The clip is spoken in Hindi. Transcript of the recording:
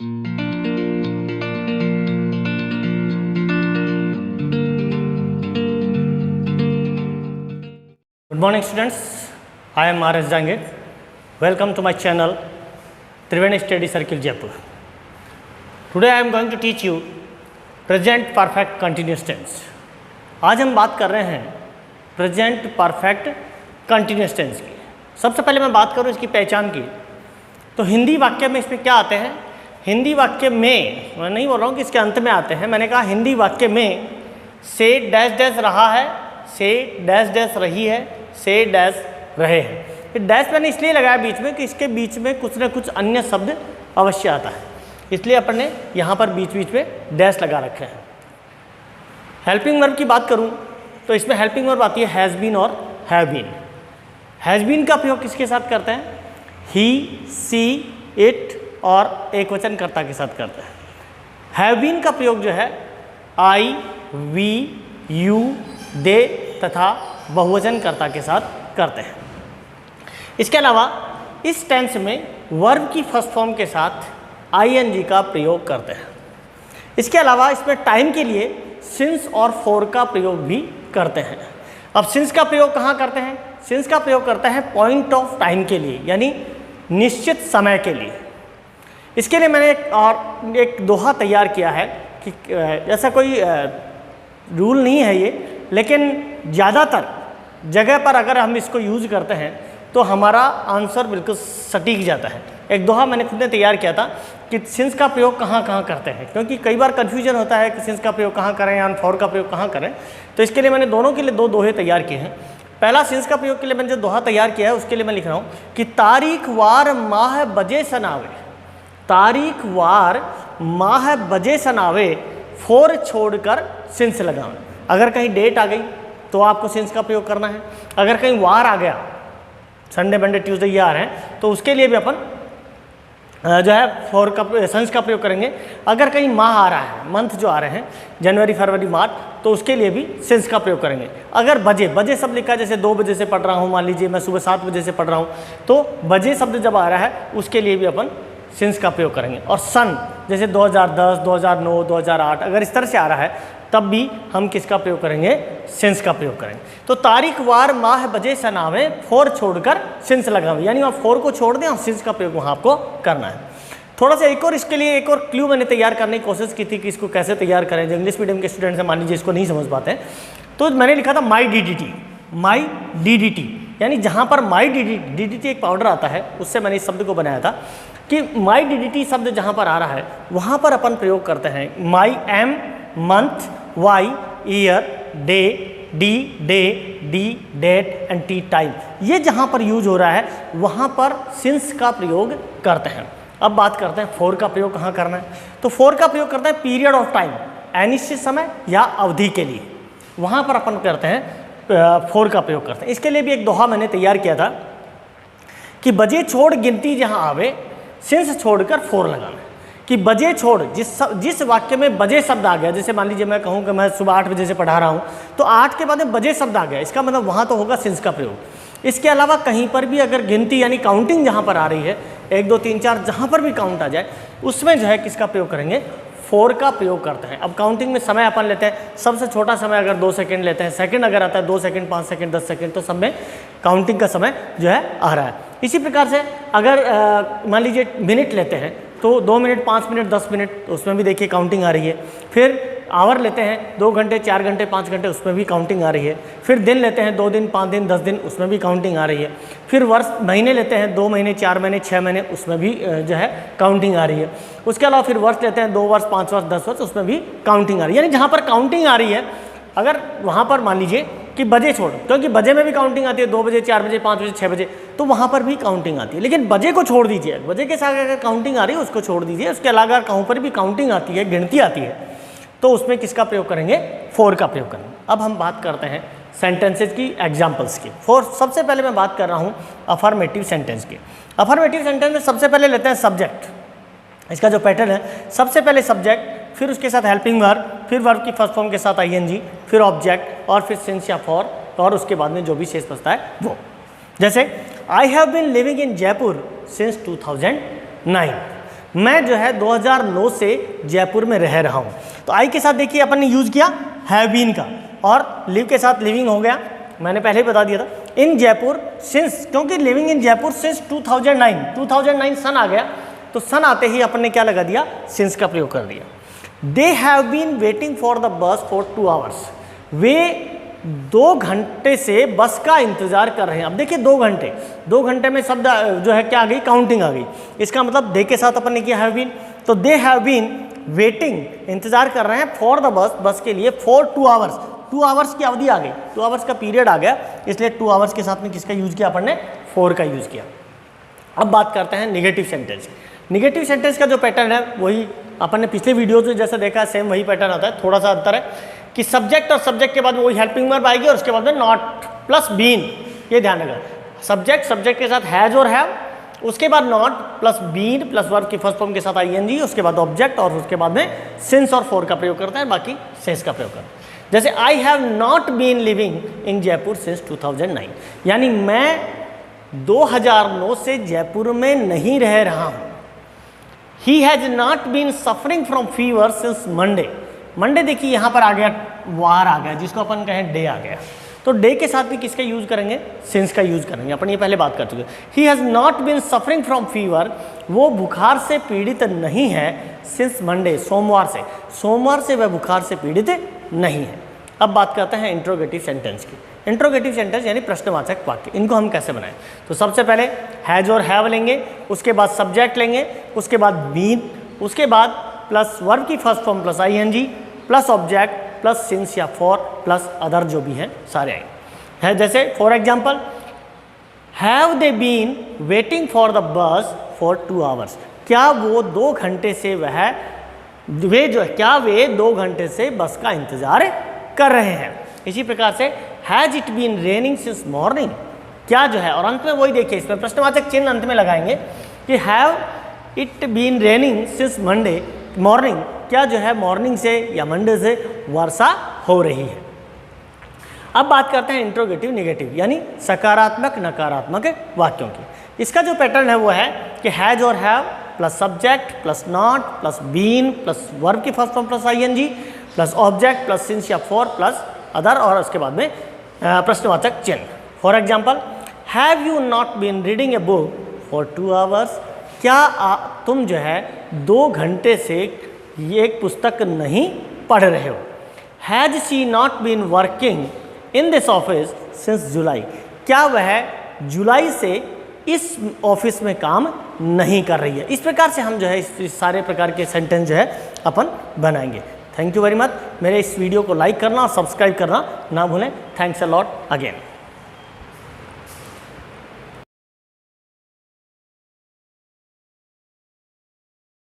Good morning students, I am R.S. Jangir. Welcome to my channel Triveni Study Circle Jaipur. Today I am going to teach you present perfect continuous tense. आज हम बात कर रहे हैं प्रेजेंट परफेक्ट कंटिन्यूस टेंस की। सबसे पहले मैं बात करूं इसकी पहचान की, तो हिंदी वाक्य में इसमें क्या आते हैं। हिंदी वाक्य में, मैं नहीं बोल रहा हूँ कि इसके अंत में आते हैं, मैंने कहा हिंदी वाक्य में से डैश डैश रहा है, से डैश डैश रही है, से डैश रहे हैं। फिर डैश मैंने इसलिए लगाया बीच में कि इसके बीच में कुछ न कुछ अन्य शब्द अवश्य आता है, इसलिए अपन ने यहाँ पर बीच बीच में डैश लगा रखे हैं। हेल्पिंग वर्ब की बात करूँ तो इसमें हेल्पिंग वर्ब आती है हैज़ बीन और हैव बीन। हैज़ बीन का प्रयोग किसके साथ करते हैं? ही, सी, इट और एक वचन कर्ता के साथ करते हैं। हैव बीन का प्रयोग जो है आई, वी, यू, दे तथा बहुवचन कर्ता के साथ करते हैं। इसके अलावा इस टेंस में वर्ब की फर्स्ट फॉर्म के साथ आईएनजी का प्रयोग करते हैं। इसके अलावा इसमें टाइम के लिए सिंस और फॉर का प्रयोग भी करते हैं। अब सिंस का प्रयोग कहाँ करते हैं? सिंस का प्रयोग करते हैं पॉइंट ऑफ टाइम के लिए, यानी निश्चित समय के लिए। इसके लिए मैंने एक दोहा तैयार किया है कि ऐसा कोई रूल नहीं है ये, लेकिन ज़्यादातर जगह पर अगर हम इसको यूज़ करते हैं तो हमारा आंसर बिल्कुल सटीक जाता है। एक दोहा मैंने खुद ने तैयार किया था कि सिंस का प्रयोग कहाँ कहाँ करते हैं, क्योंकि कई बार कन्फ्यूजन होता है कि सिंस का प्रयोग कहाँ करें या फॉर का प्रयोग कहाँ करें। तो इसके लिए मैंने दोनों के लिए दो दोहे तैयार किए हैं। पहला सिंस का प्रयोग के लिए मैंने जो दोहा तैयार किया है उसके लिए मैं लिख रहा हूँ कि तारीख वार माह बजे सनावे, तारीख वार माह बजे सनावे, फोर छोड़कर सिंस लगावे। अगर कहीं डेट आ गई तो आपको सिंस का प्रयोग करना है। अगर कहीं वार आ गया, संडे मंडे ट्यूसडे ये आ रहे हैं, तो उसके लिए भी अपन जो है फॉर का सिंस का प्रयोग करेंगे। अगर कहीं माह आ रहा है, मंथ जो आ रहे हैं जनवरी फरवरी मार्च, तो उसके लिए भी सिंस का प्रयोग करेंगे। अगर बजे, बजे शब्द लिखा है, जैसे 2 बजे से पढ़ रहा हूँ, मान लीजिए मैं सुबह 7 बजे से पढ़ रहा हूँ, तो बजे शब्द जब आ रहा है उसके लिए भी अपन सिंस का प्रयोग करेंगे। और सन, जैसे 2010, 2009, 2008 अगर इस तरह से आ रहा है तब भी हम किसका प्रयोग करेंगे? सिंस का प्रयोग करेंगे। तो तारीख वार माह बजे सनावे, फोर छोड़कर सिंस लगावे, यानी आप फोर को छोड़ दें और सिंस का प्रयोग वहाँ आपको करना है। थोड़ा सा एक और इसके लिए एक और क्लू मैंने तैयार करने की कोशिश की थी कि इसको कैसे तैयार करें। जो इंग्लिश मीडियम के स्टूडेंट्स हैं, मान लीजिए इसको नहीं समझ पाते हैं, तो मैंने लिखा था माई DDT, माई DDT, यानी जहाँ पर माई DDT एक पाउडर आता है, उससे मैंने इस शब्द को बनाया था कि माई DDT शब्द जहाँ पर आ रहा है वहाँ पर अपन प्रयोग करते हैं my M month, Y year, day, D day, D date and T time. ये जहाँ पर यूज हो रहा है वहाँ पर सिंस का प्रयोग करते हैं। अब बात करते हैं फोर का प्रयोग कहाँ करना है। तो फोर का प्रयोग करते हैं पीरियड ऑफ टाइम, अनिश्चित समय या अवधि के लिए, वहाँ पर अपन करते हैं फोर का प्रयोग करते हैं। इसके लिए भी एक दोहा मैंने तैयार किया था कि बजे छोड़ गिनती जहाँ आवे, सिंस छोड़कर फोर लगाना। कि बजे छोड़, जिस वाक्य में बजे शब्द आ गया, जैसे मान लीजिए मैं कहूँ कि मैं सुबह 8 बजे से पढ़ा रहा हूँ, तो 8 के बाद में बजे शब्द आ गया, इसका मतलब वहाँ तो होगा सिंस का प्रयोग। इसके अलावा कहीं पर भी अगर गिनती यानी काउंटिंग जहाँ पर आ रही है, 1 2 3 4 जहाँ पर भी काउंट आ जाए, उसमें जो है किसका प्रयोग करेंगे? फोर का प्रयोग करते हैं। अब काउंटिंग में समय अपन लेते हैं, सबसे छोटा समय अगर 2 सेकंड लेते हैं, सेकंड अगर आता है 2 सेकंड, 5 सेकंड, 10 सेकंड, तो सब में काउंटिंग का समय जो है आ रहा है। इसी प्रकार से अगर मान लीजिए मिनट लेते हैं, तो 2 मिनट, 5 मिनट, 10 मिनट, उसमें भी देखिए काउंटिंग आ रही है। फिर आवर लेते हैं, 2 घंटे, 4 घंटे, 5 घंटे, उसमें भी काउंटिंग आ रही है। फिर दिन लेते हैं, 2 दिन, 5 दिन, 10 दिन, उसमें भी काउंटिंग आ रही है। फिर वर्ष, महीने लेते हैं, 2 महीने, 4 महीने, 6 महीने, उसमें भी जो है काउंटिंग आ रही है। उसके अलावा फिर वर्ष लेते हैं, 2 वर्ष, 5 वर्ष, 10 वर्ष, उसमें भी काउंटिंग आ रही है। यानी जहाँ पर काउंटिंग आ रही है, अगर वहाँ पर मान लीजिए कि बजे छोड़, क्योंकि बजे में भी काउंटिंग आती है, 2 बजे, 4 बजे, 5 बजे, 6 बजे, तो वहाँ पर भी काउंटिंग आती है। लेकिन बजे को छोड़ दीजिए, बजे के साथ अगर काउंटिंग आ रही है उसको छोड़ दीजिए। उसके अलावा अगर कहीं पर भी काउंटिंग आती है, गिनती आती है, तो उसमें किसका प्रयोग करेंगे? फोर का प्रयोग करेंगे। अब हम बात करते हैं सेंटेंसेज की, एग्जाम्पल्स की। सबसे पहले मैं बात कर रहा हूँ अफर्मेटिव सेंटेंस की। अफर्मेटिव सेंटेंस में सबसे पहले लेते हैं सब्जेक्ट। इसका जो पैटर्न है, सबसे पहले सब्जेक्ट, फिर उसके साथ हेल्पिंग वर्ब, फिर वर्ब की फर्स्ट फॉर्म के साथ आईएनजी, फिर ऑब्जेक्ट और फिर सिंस या फॉर, और उसके बाद में जो भी शेष बचता है वो। जैसे I have been living in Jaipur since 2009। मैं जो है 2009 से जयपुर में रह रहा हूँ। तो आई के साथ देखिए अपन ने यूज़ किया हैव बीन का, और लिव के साथ लिविंग हो गया, मैंने पहले ही बता दिया था। इन जयपुर सिंस, क्योंकि लिविंग इन जयपुर सिंस 2009 सन आ गया, तो सन आते ही अपन ने क्या लगा दिया, सिंस का प्रयोग कर दिया। They have been waiting for the bus for 2 hours, वे 2 घंटे से बस का इंतजार कर रहे हैं। अब देखिए 2 घंटे में शब्द जो है क्या आ गई, काउंटिंग आ गई। इसका मतलब दे के साथ अपन ने किया हैव बीन, तो दे हैव बीन वेटिंग, इंतजार कर रहे हैं, फॉर द बस, बस के लिए, फॉर 2 आवर्स, 2 आवर्स की अवधि आ गई, 2 आवर्स का पीरियड आ गया, इसलिए 2 आवर्स के साथ में किसका यूज किया अपन ने, फॉर का यूज किया। अब बात करते हैं निगेटिव सेंटेंस। निगेटिव सेंटेंस का जो पैटर्न है वही अपन ने पिछले वीडियो में जैसा देखा, सेम वही पैटर्न आता है, थोड़ा सा अंतर है कि सब्जेक्ट और सब्जेक्ट के बाद वही हेल्पिंग वर्ब आएगी और उसके बाद में नॉट प्लस बीन, ये ध्यान रखना। सब्जेक्ट के साथ हैज और हैव, उसके बाद not plus been plus verb की फर्स्ट फॉर्म के साथ आईएनजी, उसके बाद ऑब्जेक्ट, और उसके बाद में सिंस और फॉर का प्रयोग करता है, बाकी सेंस का प्रयोग करता है। जैसे I have not been living in Jaipur since 2009, यानी मैं 2009 से जयपुर में नहीं रह रहा हूँ। He has not been suffering from fever since Monday, Monday देखिए यहाँ पर आ गया, वार आ गया, जिसको अपन कहें डे आ गया, तो डे के साथ भी किसका यूज करेंगे, सिंस का यूज करेंगे, अपन ये पहले बात कर चुके। He has not been suffering from fever, वो बुखार से पीड़ित नहीं है, सिंस मंडे, सोमवार से वह बुखार से पीड़ित नहीं है। अब बात करते हैं इंट्रोगेटिव सेंटेंस की। इंट्रोगेटिव सेंटेंस यानी प्रश्नवाचक वाक्य, इनको हम कैसे बनाएं। तो सबसे पहले हैज और हैव लेंगे, उसके बाद सब्जेक्ट लेंगे, उसके बाद बीन, उसके बाद प्लस वर्ब की first form plus ING plus object plus since या फॉर प्लस अदर जो भी हैं सारे आएंगे। है जैसे for example, have they been waiting for the bus for 2 hours, क्या वो 2 घंटे से वे 2 घंटे से बस का इंतजार कर रहे हैं। इसी प्रकार से has it been raining since morning, क्या जो है, और अंत में वही देखिए, इसमें प्रश्नवाचक चिन्ह अंत में लगाएंगे कि have it been raining since Monday morning, क्या जो है मॉर्निंग से या मंडे से वर्षा हो रही है। अब बात करते हैं इंट्रोगेटिव निगेटिव यानी सकारात्मक नकारात्मक वाक्यों की। इसका जो पैटर्न है वो है कि हैज और have plus subject plus not plus been plus verb की first form plus ING plus object plus since या फॉर प्लस अदर, और उसके बाद में प्रश्नवाचक चिन्ह। For example, have you not been reading a book for 2 hours, क्या तुम जो है 2 घंटे से ये एक पुस्तक नहीं पढ़ रहे हो। Has she not been working in this office since July, क्या वह जुलाई से इस ऑफिस में काम नहीं कर रही है। इस प्रकार से हम जो है इस सारे प्रकार के सेंटेंस जो है अपन बनाएंगे। Thank you very much. मेरे इस वीडियो को लाइक करना और सब्सक्राइब करना ना भूलें। Thanks a lot again.